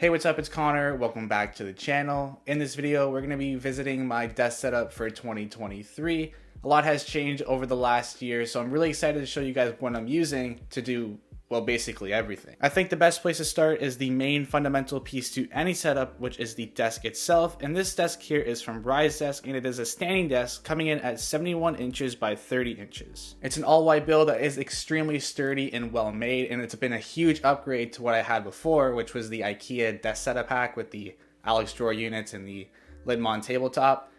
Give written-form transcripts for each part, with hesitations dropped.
Hey, what's up? It's Connor. Welcome back to the channel. In this video, we're going to be visiting my desk setup for 2023. A lot has changed over the last year, so I'm really excited to show you guys what I'm using to do, well, basically everything. I think the best place to start is the main fundamental piece to any setup, which is the desk itself. And this desk here is from MagEZ, and it is a standing desk coming in at 71 inches by 30 inches. It's an all-white build that is extremely sturdy and well made, and it's been a huge upgrade to what I had before, which was the IKEA desk setup pack with the Alex drawer units and the lid-mount tabletop.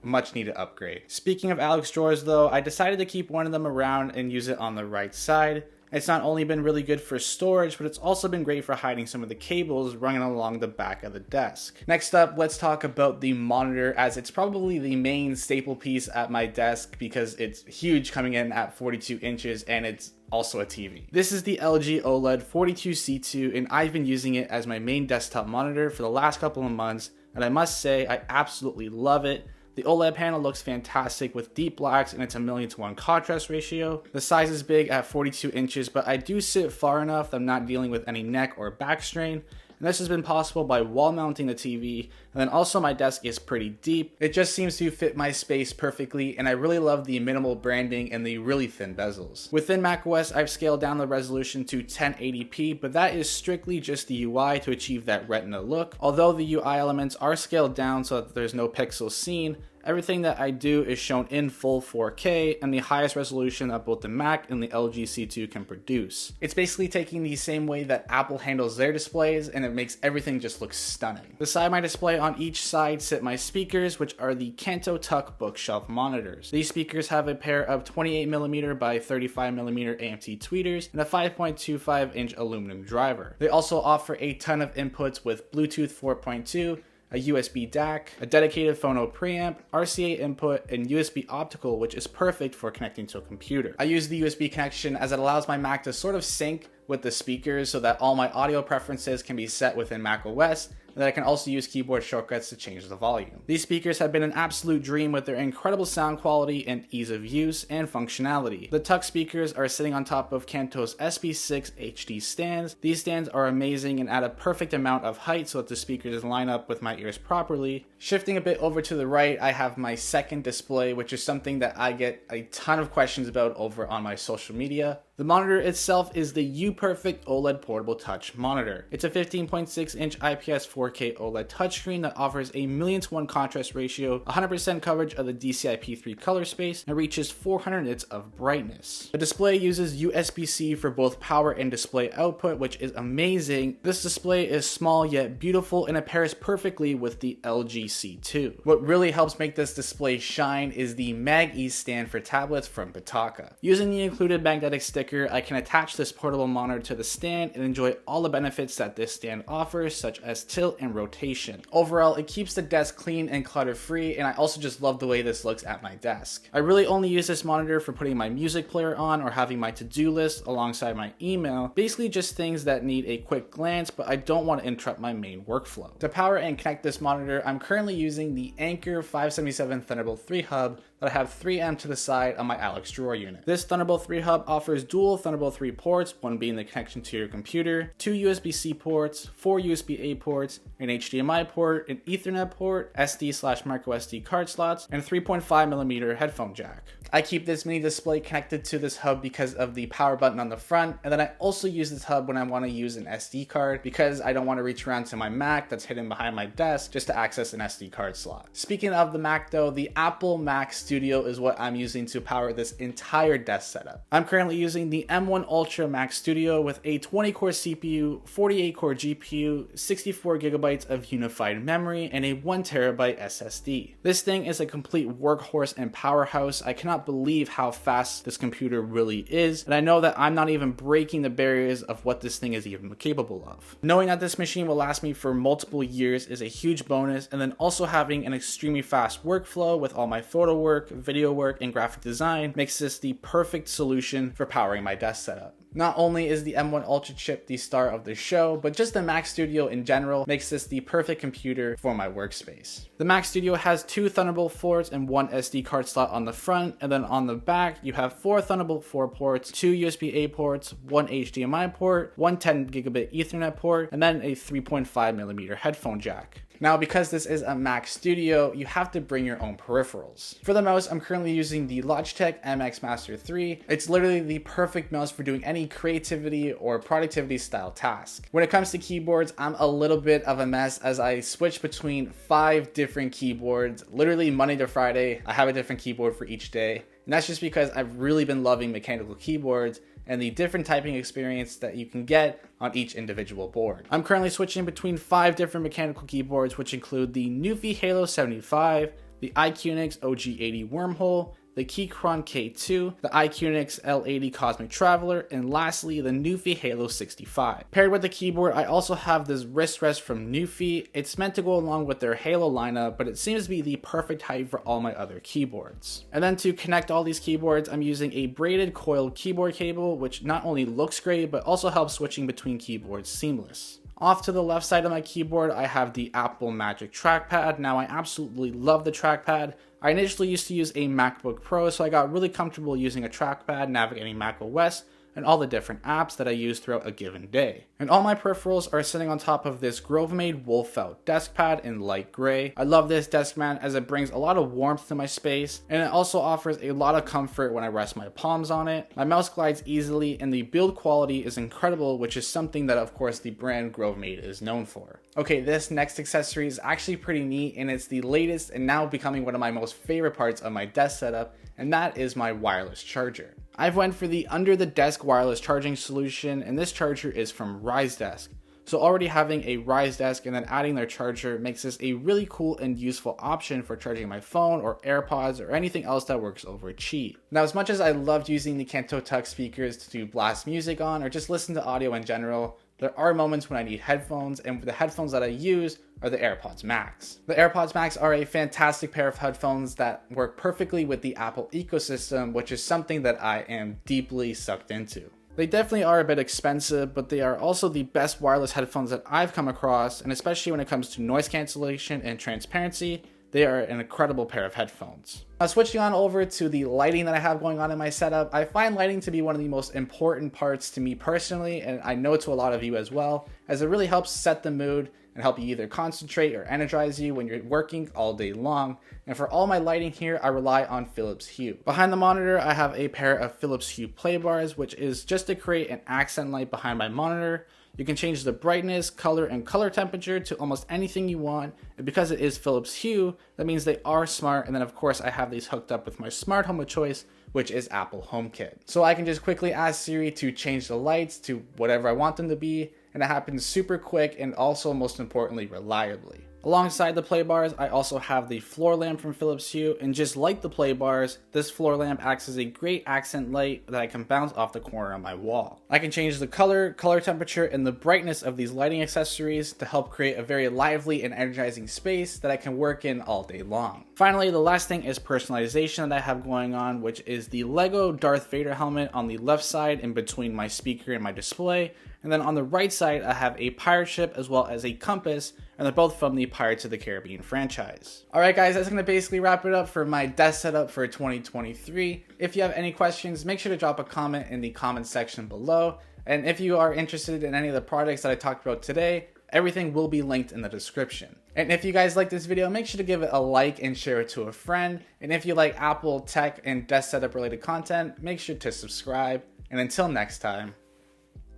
Much needed upgrade. Speaking of Alex drawers though, I decided to keep one of them around and use it on the right side. It's not only been really good for storage, but it's also been great for hiding some of the cables running along the back of the desk. Next up, let's talk about the monitor, as it's probably the main staple piece at my desk because it's huge, coming in at 42 inches and it's also a TV. This is the LG OLED 42C2, and I've been using it as my main desktop monitor for the last couple of months, and I must say I absolutely love it. The OLED panel looks fantastic with deep blacks, and it's a 1:1 contrast ratio. The size is big at 42 inches, but I do sit far enough that I'm not dealing with any neck or back strain. And this has been possible by wall mounting the TV, and then also my desk is pretty deep. It just seems to fit my space perfectly, and I really love the minimal branding and the really thin bezels. Within macOS, I've scaled down the resolution to 1080p, but that is strictly just the UI to achieve that retina look. Although the UI elements are scaled down so that there's no pixels seen, everything that I do is shown in full 4K and the highest resolution that both the Mac and the LG C2 can produce. It's basically taking the same way that Apple handles their displays, and it makes everything just look stunning. Beside my display on each side sit my speakers, which are the Kanto Tuck bookshelf monitors. These speakers have a pair of 28mm by 35mm AMT tweeters and a 5.25 inch aluminum driver. They also offer a ton of inputs with Bluetooth 4.2, a USB DAC, a dedicated phono preamp, RCA input, and USB optical, which is perfect for connecting to a computer. I use the USB connection as it allows my Mac to sort of sync with the speakers so that all my audio preferences can be set within macOS, and that I can also use keyboard shortcuts to change the volume. These speakers have been an absolute dream with their incredible sound quality and ease of use and functionality. The Tuck speakers are sitting on top of Kanto's SB6 HD stands. These stands are amazing and add a perfect amount of height so that the speakers line up with my ears properly. Shifting a bit over to the right, I have my second display, which is something that I get a ton of questions about over on my social media. The monitor itself is the UPERFECT OLED Portable Touch Monitor. It's a 15.6 inch IPS 4K OLED touchscreen that offers a 1:1 contrast ratio, 100% coverage of the DCI-P3 color space, and reaches 400 nits of brightness. The display uses USB-C for both power and display output, which is amazing. This display is small yet beautiful, and it pairs perfectly with the LG C2. What really helps make this display shine is the MagEZ stand for tablets from Pitaka. Using the included magnetic sticker, I can attach this portable monitor to the stand and enjoy all the benefits that this stand offers, such as tilt and rotation. Overall, it keeps the desk clean and clutter-free, and I also just love the way this looks at my desk. I really only use this monitor for putting my music player on or having my to-do list alongside my email, basically just things that need a quick glance, but I don't want to interrupt my main workflow. To power and connect this monitor, I'm currently using the Anker 577 Thunderbolt 3 hub that I have 3M to the side on my Alex drawer unit. This Thunderbolt 3 hub offers dual Thunderbolt 3 ports, one being the connection to your computer, 2 USB-C ports, 4 USB-A ports, an HDMI port, an Ethernet port, SD/microSD card slots, and a 3.5mm headphone jack. I keep this mini display connected to this hub because of the power button on the front, and then I also use this hub when I want to use an SD card because I don't want to reach around to my Mac that's hidden behind my desk just to access an SD card slot. Speaking of the Mac though, the Apple Mac Studio is what I'm using to power this entire desk setup. I'm currently using the M1 Ultra Mac Studio with a 20-core CPU, 48-core GPU, 64GB of unified memory, and a 1TB SSD. This thing is a complete workhorse and powerhouse. I cannot believe how fast this computer really is, and I know that I'm not even breaking the barriers of what this thing is even capable of. Knowing that this machine will last me for multiple years is a huge bonus, and then also having an extremely fast workflow with all my photo work, video work, and graphic design makes this the perfect solution for powering my desk setup. Not only is the M1 Ultra chip the star of the show, but just the Mac Studio in general makes this the perfect computer for my workspace. The Mac Studio has 2 Thunderbolt 4s and 1 SD card slot on the front, and then on the back you have 4 Thunderbolt 4 ports, 2 USB-A ports, 1 HDMI port, 1 10 gigabit Ethernet port, and then a 3.5mm headphone jack. Now, because this is a Mac Studio, you have to bring your own peripherals. For the mouse, I'm currently using the Logitech MX Master 3. It's literally the perfect mouse for doing any creativity or productivity style task. When it comes to keyboards, I'm a little bit of a mess as I switch between 5 different keyboards. Literally Monday to Friday, I have a different keyboard for each day. And that's just because I've really been loving mechanical keyboards and the different typing experience that you can get on each individual board. I'm currently switching between 5 different mechanical keyboards, which include the Newfie Halo 75, the iQnix OG80 Wormhole, the Keychron K2, the iQnix L80 Cosmic Traveler, and lastly, the Newfie Halo 65. Paired with the keyboard, I also have this wrist rest from Newfie. It's meant to go along with their Halo lineup, but it seems to be the perfect height for all my other keyboards. And then to connect all these keyboards, I'm using a braided coiled keyboard cable, which not only looks great, but also helps switching between keyboards seamless. Off to the left side of my keyboard, I have the Apple Magic Trackpad. Now, I absolutely love the trackpad. I initially used to use a MacBook Pro, so I got really comfortable using a trackpad, navigating macOS, and all the different apps that I use throughout a given day. And all my peripherals are sitting on top of this Grove-made wool felt desk pad in light gray. I love this desk mat as it brings a lot of warmth to my space, and it also offers a lot of comfort when I rest my palms on it. My mouse glides easily, and the build quality is incredible, which is something that of course the brand Grove-made is known for. Okay, this next accessory is actually pretty neat, and it's the latest and now becoming one of my most favorite parts of my desk setup, and that is my wireless charger. I've went for the under the desk wireless charging solution, and this charger is from RiseDesk. So already having a RiseDesk and then adding their charger makes this a really cool and useful option for charging my phone or AirPods or anything else that works over Qi. Now, as much as I loved using the Kanto Tuck speakers to blast music on or just listen to audio in general, there are moments when I need headphones, and the headphones that I use are the AirPods Max. The AirPods Max are a fantastic pair of headphones that work perfectly with the Apple ecosystem, which is something that I am deeply sucked into. They definitely are a bit expensive, but they are also the best wireless headphones that I've come across, and especially when it comes to noise cancellation and transparency, they are an incredible pair of headphones. Now, switching on over to the lighting that I have going on in my setup, I find lighting to be one of the most important parts to me personally, and I know to a lot of you as well, as it really helps set the mood and help you either concentrate or energize you when you're working all day long. And for all my lighting here, I rely on Philips Hue. Behind the monitor, I have a pair of Philips Hue play bars, which is just to create an accent light behind my monitor. You can change the brightness, color, and color temperature to almost anything you want. And because it is Philips Hue, that means they are smart. And then of course I have these hooked up with my smart home of choice, which is Apple HomeKit. So I can just quickly ask Siri to change the lights to whatever I want them to be. And it happens super quick and also most importantly, reliably. Alongside the play bars, I also have the floor lamp from Philips Hue, and just like the play bars, this floor lamp acts as a great accent light that I can bounce off the corner of my wall. I can change the color temperature, and the brightness of these lighting accessories to help create a very lively and energizing space that I can work in all day long. Finally, the last thing is personalization that I have going on, which is the Lego Darth Vader helmet on the left side in between my speaker and my display. And then on the right side, I have a pirate ship as well as a compass, and they're both from the Pirates of the Caribbean franchise. Alright guys, that's going to basically wrap it up for my desk setup for 2023. If you have any questions, make sure to drop a comment in the comment section below. And if you are interested in any of the products that I talked about today, everything will be linked in the description. And if you guys like this video, make sure to give it a like and share it to a friend. And if you like Apple tech and desk setup related content, make sure to subscribe. And until next time,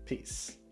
peace.